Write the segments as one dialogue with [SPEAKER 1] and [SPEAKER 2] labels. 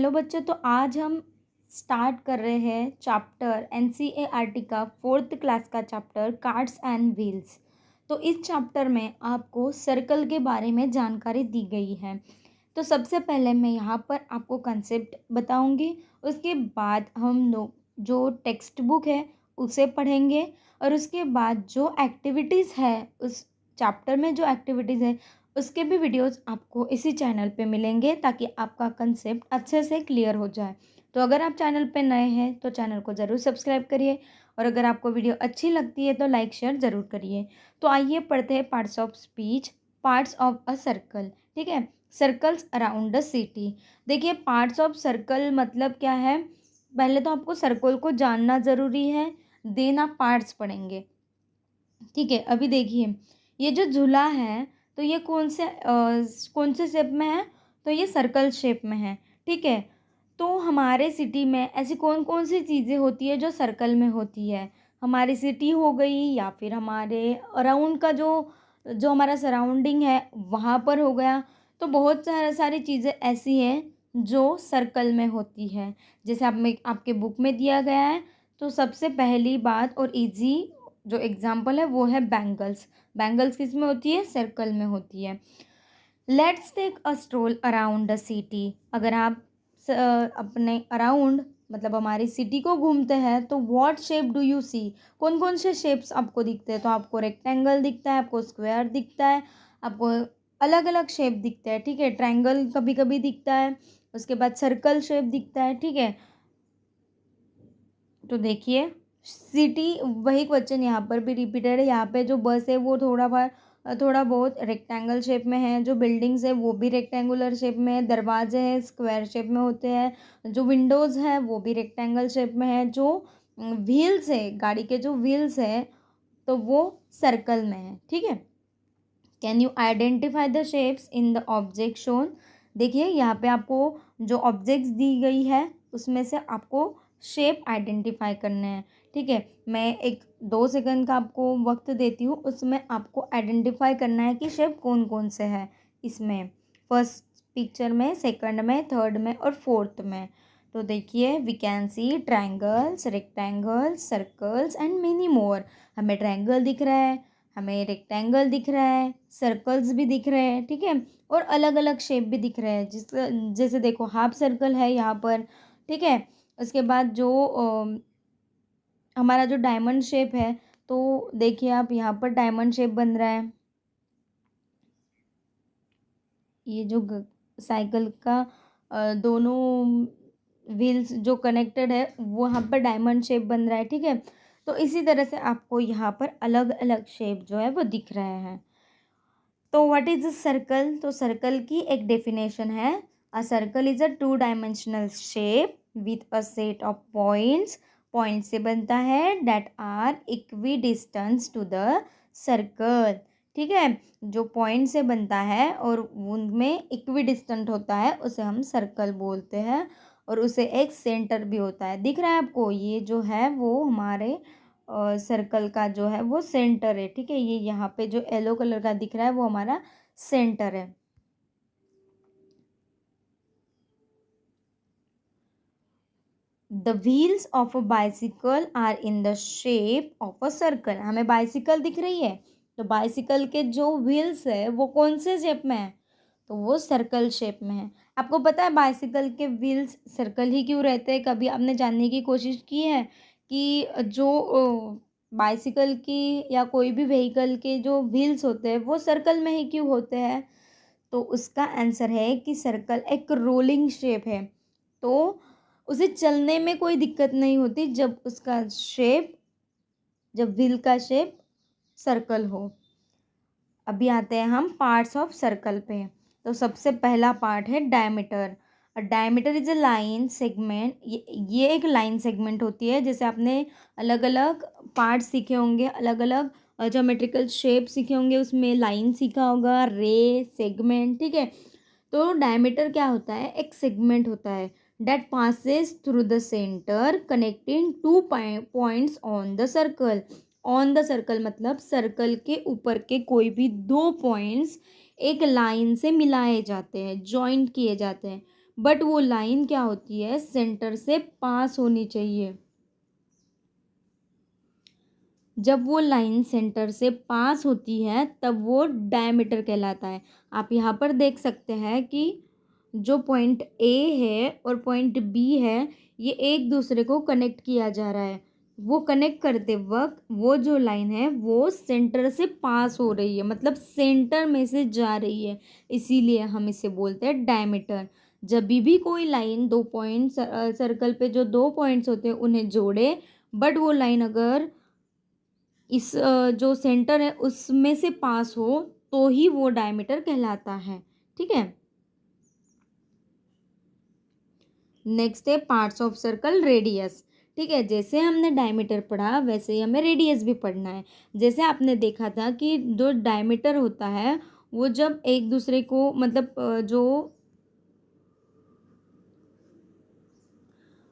[SPEAKER 1] Hello बच्चों, तो आज हम स्टार्ट कर रहे हैं चैप्टर एनसीईआरटी का 4th क्लास का चैप्टर कार्ड्स एंड व्हील्स। तो इस चैप्टर में आपको सर्कल के बारे में जानकारी दी गई है। तो सबसे पहले मैं यहाँ पर आपको कंसेप्ट बताऊँगी, उसके बाद हम लोग जो टेक्स्ट बुक है उसे पढ़ेंगे और उसके बाद जो एक्टिविटीज़ है उस चैप्टर में जो एक्टिविटीज़ है उसके भी वीडियोस आपको इसी चैनल पे मिलेंगे ताकि आपका कंसेप्ट अच्छे से क्लियर हो जाए। तो अगर आप चैनल पे नए हैं तो चैनल को ज़रूर सब्सक्राइब करिए और अगर आपको वीडियो अच्छी लगती है तो लाइक शेयर ज़रूर करिए। तो आइए पढ़ते हैं parts of speech, parts of a circle. ठीक है, सर्कल्स अराउंड द सिटी। देखिए, पार्ट्स ऑफ सर्कल मतलब क्या है। पहले तो आपको सर्कल को जानना ज़रूरी है, देन आप पार्ट्स पढ़ेंगे। ठीक है, अभी देखिए ये जो झूला है तो ये कौन से शेप में है, तो ये सर्कल शेप में है। ठीक है, तो हमारे सिटी में ऐसी कौन कौन सी चीज़ें होती है जो सर्कल में होती है। हमारी सिटी हो गई या फिर हमारे अराउंड का जो जो हमारा सराउंडिंग है वहाँ पर हो गया। तो बहुत सारी चीज़ें ऐसी हैं जो सर्कल में होती है। जैसे आप में आपके बुक में दिया गया है, तो सबसे पहली बात और इजी जो एग्जाम्पल है वो है बैंगल्स। बैंगल्स किस में होती है, सर्कल में होती है। Let's take a stroll around the city. अगर आप अपने अराउंड मतलब हमारी सिटी को घूमते हैं तो what shape do you see, कौन कौन से शेप्स आपको दिखते हैं। तो आपको रेक्टेंगल दिखता है, आपको स्क्वायर दिखता है, आपको अलग अलग शेप दिखते हैं। ठीक है, ट्रायंगल कभी कभी दिखता है, उसके बाद सर्कल शेप दिखता है। ठीक है, तो देखिए सिटी वही क्वेश्चन यहाँ पर भी रिपीटेड है। यहाँ पे जो बस है वो थोड़ा बहुत रेक्टेंगल शेप में है, जो बिल्डिंग्स है वो भी रेक्टेंगुलर शेप में है, दरवाजे हैं स्क्वायर शेप में होते हैं, जो विंडोज़ हैं वो भी रेक्टेंगल शेप में है, जो व्हील्स है गाड़ी के जो व्हील्स है तो वो सर्कल में है। ठीक है, can you identify the shapes in the object shown. देखिए यहाँ पे आपको जो ऑब्जेक्ट्स दी गई है उसमें से आपको शेप आइडेंटिफाई करने हैं। ठीक है, मैं एक 2 सेकंड का आपको वक्त देती हूँ, उसमें आपको आइडेंटिफाई करना है कि शेप कौन कौन से है इसमें, फर्स्ट पिक्चर में, सेकंड में, थर्ड में और फोर्थ में। तो देखिए we can see triangles, rectangles, circles and many more. हमें ट्रायंगल दिख रहा है, हमें रेक्टेंगल दिख रहा है, सर्कल्स भी दिख रहे हैं। ठीक है, और अलग अलग शेप भी दिख रहे हैं, जैसे देखो हाफ सर्कल है यहाँ पर। ठीक है, उसके बाद जो हमारा जो डायमंड शेप है, तो देखिए आप यहाँ पर डायमंड शेप बन रहा है। ये जो साइकिल का दोनों व्हील्स जो कनेक्टेड है वो यहाँ पर डायमंड शेप बन रहा है। ठीक है, तो इसी तरह से आपको यहाँ पर अलग अलग शेप जो है वो दिख रहे हैं। तो व्हाट इज अ सर्कल, तो सर्कल की एक डेफिनेशन है, a circle is a 2 dimensional shape with a set of points. Point से बनता है that are equidistance to the circle. ठीक है, जो पॉइंट से बनता है और उनमें इक्वी डिस्टेंट होता है उसे हम सर्कल बोलते हैं, और उसे एक सेंटर भी होता है। दिख रहा है आपको, ये जो है वो हमारे सर्कल का जो है वो सेंटर है। ठीक है, ये यहाँ पे जो येलो कलर का दिख रहा है वो हमारा सेंटर है। The wheels of a bicycle are in the shape of a circle. हमें बाइसिकल दिख रही है, तो बाइसिकल के जो व्हील्स है वो कौन से शेप में है, तो वो सर्कल शेप में है। आपको पता है बाइसिकल के व्हील्स सर्कल ही क्यों रहते हैं, कभी आपने जानने की कोशिश की है कि जो बाइसिकल की या कोई भी व्हीकल के जो व्हील्स होते हैं वो सर्कल में ही क्यों होते हैं। तो उसका आंसर है कि सर्कल एक रोलिंग शेप है, तो उसे चलने में कोई दिक्कत नहीं होती जब उसका शेप, जब व्हील का शेप सर्कल हो। अभी आते हैं हम पार्ट्स ऑफ सर्कल पे। तो सबसे पहला पार्ट है diameter. Diameter is a line segment. ये एक लाइन सेगमेंट होती है। जैसे आपने अलग अलग पार्ट्स सीखे होंगे, अलग अलग ज्योमेट्रिकल शेप सीखे होंगे, उसमें लाइन सीखा होगा, रे, सेगमेंट। ठीक है, तो डायमीटर क्या होता है, एक सेगमेंट होता है that passes through the centre connecting 2 points on the circle. On the circle मतलब सर्कल के ऊपर के कोई भी 2 पॉइंट्स एक लाइन से मिलाए जाते हैं, जॉइंट किए जाते हैं। बट वो लाइन क्या होती है, सेंटर से पास होनी चाहिए। जब वो लाइन सेंटर से पास होती है तब वो डायमीटर कहलाता है। आप यहाँ पर देख सकते हैं कि जो पॉइंट ए है और पॉइंट बी है, ये एक दूसरे को कनेक्ट किया जा रहा है। वो कनेक्ट करते वक्त वो जो लाइन है वो सेंटर से पास हो रही है, मतलब सेंटर में से जा रही है, इसीलिए हम इसे बोलते हैं डायमीटर। जब भी कोई लाइन दो पॉइंट सर्कल पे जो दो पॉइंट्स होते हैं उन्हें जोड़े, बट वो लाइन अगर इस जो सेंटर है उसमें से पास हो तो ही वो डायमीटर कहलाता है। ठीक है, नेक्स्ट है पार्ट्स ऑफ सर्कल, रेडियस। ठीक है, जैसे हमने डायमीटर पढ़ा वैसे ही हमें रेडियस भी पढ़ना है। जैसे आपने देखा था कि जो डायमीटर होता है वो जब एक दूसरे को मतलब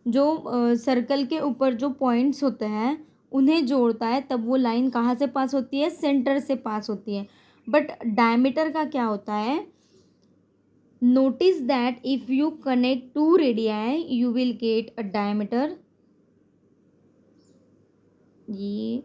[SPEAKER 1] जो सर्कल के ऊपर जो पॉइंट्स होते हैं उन्हें जोड़ता है, तब वो लाइन कहाँ से पास होती है, सेंटर से पास होती है। बट डायमीटर का क्या होता है, notice that if you connect two radii you will get a diameter. ये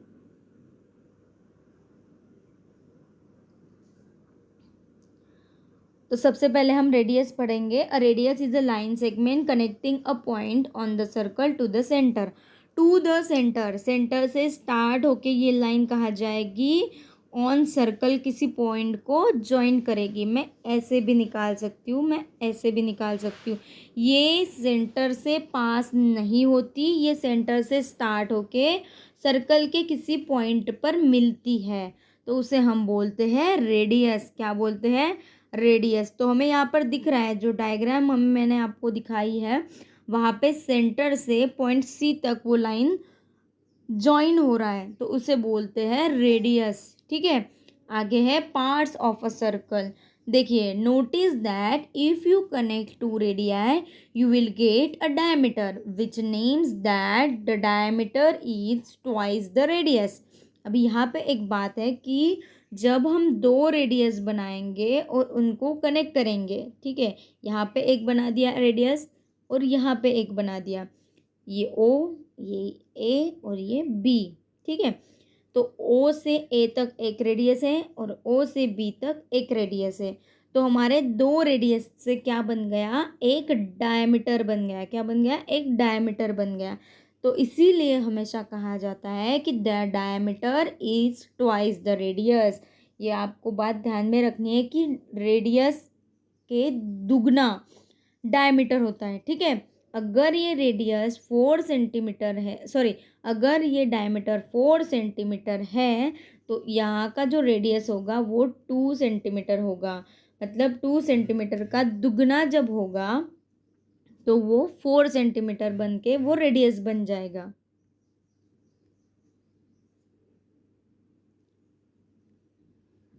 [SPEAKER 1] तो सबसे पहले हम रेडियस पढ़ेंगे। A radius is a line segment connecting a point on the circle to the centre. To the centre, centre से start होके ये line कहाँ जाएगी, ऑन सर्कल किसी पॉइंट को ज्वाइन करेगी। मैं ऐसे भी निकाल सकती हूँ, मैं ऐसे भी निकाल सकती हूँ। ये सेंटर से पास नहीं होती, ये सेंटर से स्टार्ट होके सर्कल के किसी पॉइंट पर मिलती है, तो उसे हम बोलते हैं रेडियस। क्या बोलते हैं, रेडियस। तो हमें यहाँ पर दिख रहा है जो डायग्राम मैंने आपको दिखाई है, वहाँ पे सेंटर से पॉइंट सी तक वो लाइन जॉइन हो रहा है, तो उसे बोलते हैं रेडियस। ठीक है, आगे है पार्ट्स ऑफ अ सर्कल। देखिए, notice that if you connect two radii you will get a diameter which means that the diameter is twice the radius. अभी यहाँ पे एक बात है कि जब हम दो रेडियस बनाएंगे और उनको कनेक्ट करेंगे, ठीक है, यहाँ पे एक बना दिया रेडियस और यहाँ पे एक बना दिया, ये ओ, ये ए और ये बी। ठीक है, तो ओ से ए तक एक रेडियस है और ओ से बी तक एक रेडियस है। तो हमारे दो रेडियस से क्या बन गया, एक डायमीटर बन गया। क्या बन गया, एक डायमीटर बन गया। तो इसीलिए हमेशा कहा जाता है कि the diameter is twice the radius. ये आपको बात ध्यान में रखनी है कि रेडियस के दुगना डायमीटर होता है। ठीक है, अगर ये रेडियस 4 सेंटीमीटर है, सॉरी, अगर ये डायमीटर 4 सेंटीमीटर है तो यहाँ का जो रेडियस होगा वो 2 सेंटीमीटर होगा। मतलब 2 सेंटीमीटर का दुगना जब होगा तो वो 4 सेंटीमीटर बन के वो रेडियस बन जाएगा।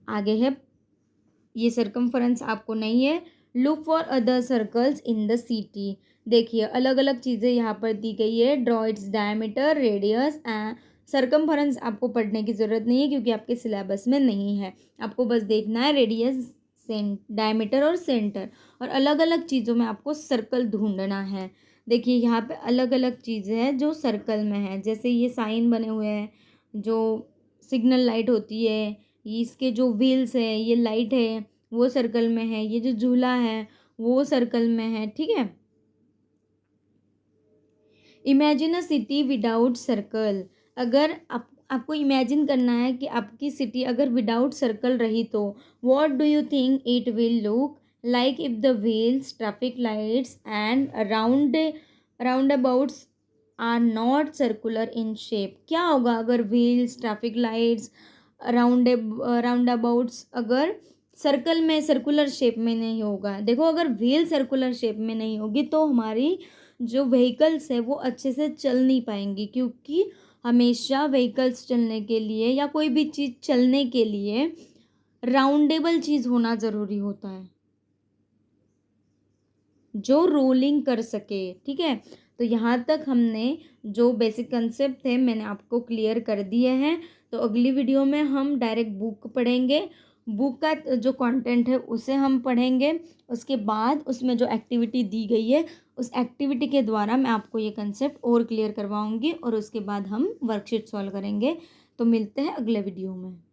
[SPEAKER 1] आगे है, ये सर्कमफरेंस आपको नहीं है। Look for other circles in the city. देखिए, अलग अलग चीज़ें यहाँ पर दी गई है, draw its diameter, radius and circumference आपको पढ़ने की ज़रूरत नहीं है क्योंकि आपके सिलेबस में नहीं है। आपको बस देखना है रेडियस, डायमीटर और सेंटर, और अलग अलग चीज़ों में आपको सर्कल ढूंढना है। देखिए, यहाँ पे अलग अलग चीज़ें हैं जो सर्कल में है, जैसे ये साइन बने हुए हैं, जो सिग्नल लाइट होती है, ये इसके जो व्हील्स है, ये लाइट है वो सर्कल में है, ये जो झूला है वो सर्कल में है। ठीक है, imagine a city without circle. अगर आपको इमेजिन करना है कि आपकी सिटी अगर विदाउट सर्कल रही तो what do you think it will look like if the wheels, traffic lights and roundabouts are not circular in shape. क्या होगा अगर wheels, traffic lights, roundabouts अगर सर्कल में, सर्कुलर शेप में नहीं होगा। देखो, अगर व्हील सर्कुलर शेप में नहीं होगी तो हमारी जो व्हीकल्स है वो अच्छे से चल नहीं पाएंगी, क्योंकि हमेशा व्हीकल्स चलने के लिए या कोई भी चीज़ चलने के लिए राउंडेबल चीज़ होना ज़रूरी होता है जो रोलिंग कर सके। ठीक है, तो यहाँ तक हमने जो बेसिक कंसेप्ट थे मैंने आपको क्लियर कर दिए हैं। तो अगली वीडियो में हम डायरेक्ट बुक पढ़ेंगे, बुक का जो कंटेंट है उसे हम पढ़ेंगे। उसके बाद उसमें जो एक्टिविटी दी गई है उस एक्टिविटी के द्वारा मैं आपको ये कंसेप्ट और क्लियर करवाऊँगी और उसके बाद हम वर्कशीट सॉल्व करेंगे। तो मिलते हैं अगले वीडियो में।